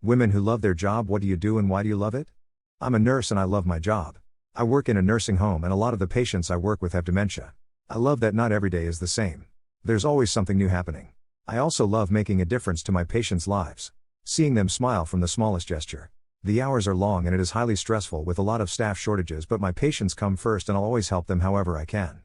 Women who love their job, what do you do and why do you love it? I'm a nurse and I love my job. I work in a nursing home and a lot of the patients I work with have dementia. I love that not every day is the same. There's always something new happening. I also love making a difference to my patients' lives. Seeing them smile from the smallest gesture. The hours are long and it is highly stressful with a lot of staff shortages, but my patients come first and I'll always help them however I can.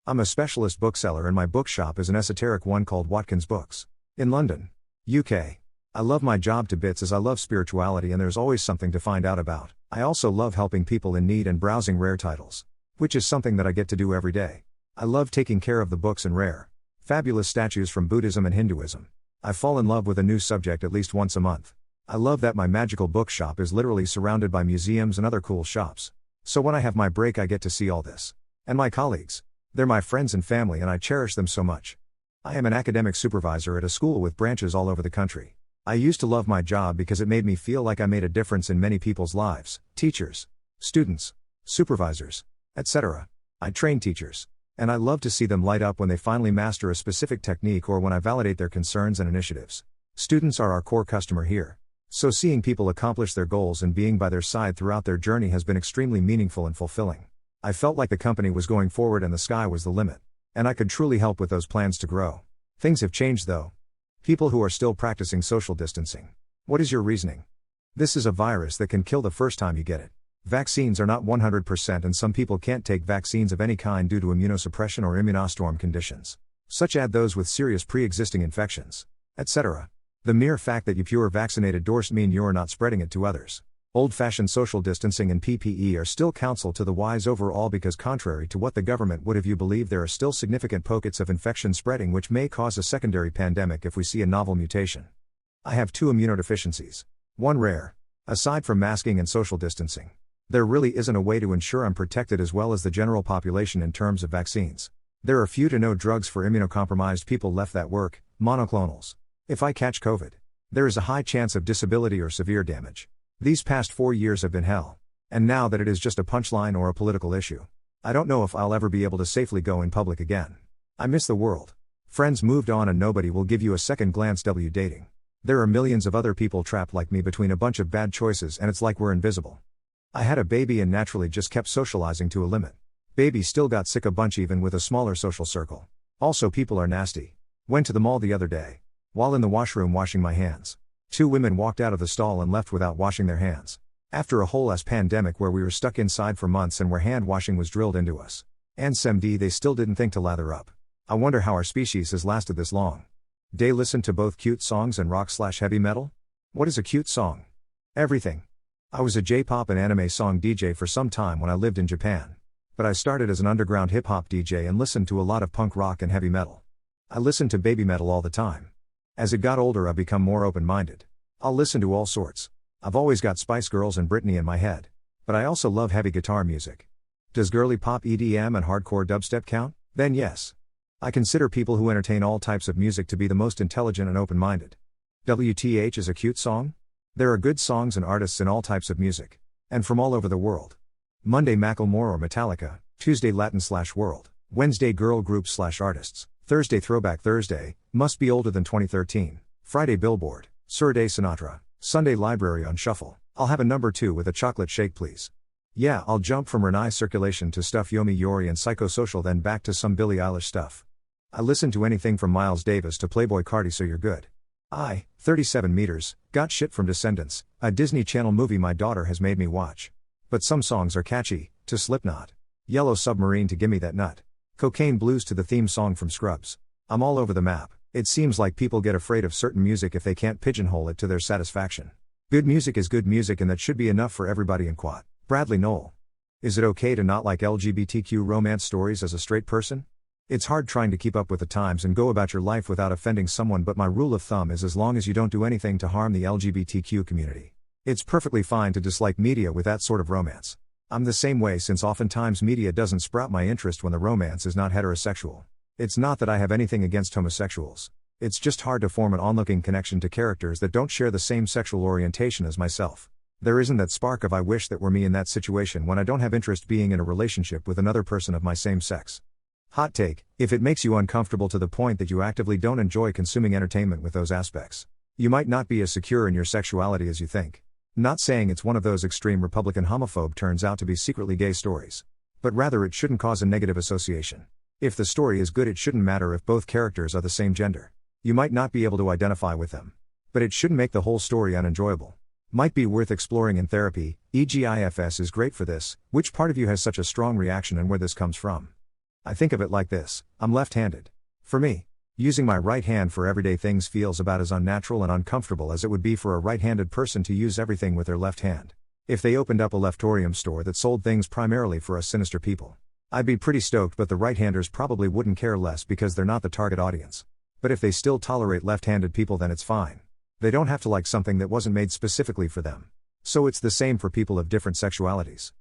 I'm a specialist bookseller and my bookshop is an esoteric one called Watkins Books. In London, UK. I love my job to bits as I love spirituality and there's always something to find out about. I also love helping people in need and browsing rare titles. Which is something that I get to do every day. I love taking care of the books and rare, fabulous statues from Buddhism and Hinduism. I fall in love with a new subject at least once a month. I love that my magical bookshop is literally surrounded by museums and other cool shops. So when I have my break I get to see all this. And my colleagues. They're my friends and family and I cherish them so much. I am an academic supervisor at a school with branches all over the country. I used to love my job because it made me feel like I made a difference in many people's lives, teachers, students, supervisors, etc. I train teachers. And I love to see them light up when they finally master a specific technique or when I validate their concerns and initiatives. Students are our core customer here. So seeing people accomplish their goals and being by their side throughout their journey has been extremely meaningful and fulfilling. I felt like the company was going forward and the sky was the limit. And I could truly help with those plans to grow. Things have changed though. People who are still practicing social distancing. What is your reasoning? This is a virus that can kill the first time you get it. Vaccines are not 100% and some people can't take vaccines of any kind due to immunosuppression or immunostorm conditions. Such as those with serious pre-existing infections, etc. The mere fact that you're vaccinated doesn't mean you're not spreading it to others. Old-fashioned social distancing and PPE are still counsel to the wise overall because contrary to what the government would have you believe there are still significant pockets of infection spreading which may cause a secondary pandemic if we see a novel mutation. I have 2 immunodeficiencies. One rare. Aside from masking and social distancing, there really isn't a way to ensure I'm protected as well as the general population in terms of vaccines. There are few to no drugs for immunocompromised people left that work, monoclonals. If I catch COVID, there is a high chance of disability or severe damage. These past 4 years have been hell. And now that it is just a punchline or a political issue, I don't know if I'll ever be able to safely go in public again. I miss the world. Friends moved on and nobody will give you a second glance. Dating. There are millions of other people trapped like me between a bunch of bad choices and it's like we're invisible. I had a baby and naturally just kept socializing to a limit. Baby still got sick a bunch even with a smaller social circle. Also people are nasty. Went to the mall the other day. While in the washroom washing my hands, 2 women walked out of the stall and left without washing their hands. After a whole ass pandemic where we were stuck inside for months and where hand washing was drilled into us. And SMD they still didn't think to lather up. I wonder how our species has lasted this long. They listen to both cute songs and rock/heavy metal? What is a cute song? Everything. I was a J-pop and anime song DJ for some time when I lived in Japan. But I started as an underground hip-hop DJ and listened to a lot of punk rock and heavy metal. I listened to baby metal all the time. As it got older I've become more open-minded. I'll listen to all sorts. I've always got Spice Girls and Britney in my head. But I also love heavy guitar music. Does girly pop, EDM and hardcore dubstep count? Then yes. I consider people who entertain all types of music to be the most intelligent and open-minded. WTH is a cute song? There are good songs and artists in all types of music. And from all over the world. Monday Macklemore or Metallica, Tuesday Latin/world, Wednesday girl groups/artists, Thursday Throwback Thursday, must be older than 2013, Friday Billboard, Surday Sinatra, Sunday Library on Shuffle. I'll have a number 2 with a chocolate shake please. Yeah, I'll jump from Renai Circulation to stuff Yomi Yori and Psychosocial then back to some Billie Eilish stuff. I listen to anything from Miles Davis to Playboi Carti so you're good. 37 meters, got shit from Descendants, a Disney Channel movie my daughter has made me watch. But some songs are catchy, to Slipknot. Yellow Submarine to Gimme That Nut. Cocaine Blues to the theme song from Scrubs. I'm all over the map. It seems like people get afraid of certain music if they can't pigeonhole it to their satisfaction. Good music is good music and that should be enough for everybody in quad. Bradley Knoll. Is it okay to not like LGBTQ romance stories as a straight person? It's hard trying to keep up with the times and go about your life without offending someone, but my rule of thumb is as long as you don't do anything to harm the LGBTQ community. It's perfectly fine to dislike media with that sort of romance. I'm the same way since oftentimes media doesn't sprout my interest when the romance is not heterosexual. It's not that I have anything against homosexuals. It's just hard to form an onlooking connection to characters that don't share the same sexual orientation as myself. There isn't that spark of I wish that were me in that situation when I don't have interest being in a relationship with another person of my same sex. Hot take, if it makes you uncomfortable to the point that you actively don't enjoy consuming entertainment with those aspects, You might not be as secure in your sexuality as you think. Not saying it's one of those extreme Republican homophobe turns out to be secretly gay stories. But rather it shouldn't cause a negative association. If the story is good, it shouldn't matter if both characters are the same gender. You might not be able to identify with them. But it shouldn't make the whole story unenjoyable. Might be worth exploring in therapy, e.g. IFS is great for this. Which part of you has such a strong reaction and where this comes from? I think of it like this: I'm left-handed. For me, using my right hand for everyday things feels about as unnatural and uncomfortable as it would be for a right-handed person to use everything with their left hand. If they opened up a leftorium store that sold things primarily for us sinister people, I'd be pretty stoked, but the right-handers probably wouldn't care less because they're not the target audience. But if they still tolerate left-handed people, then it's fine. They don't have to like something that wasn't made specifically for them. So it's the same for people of different sexualities.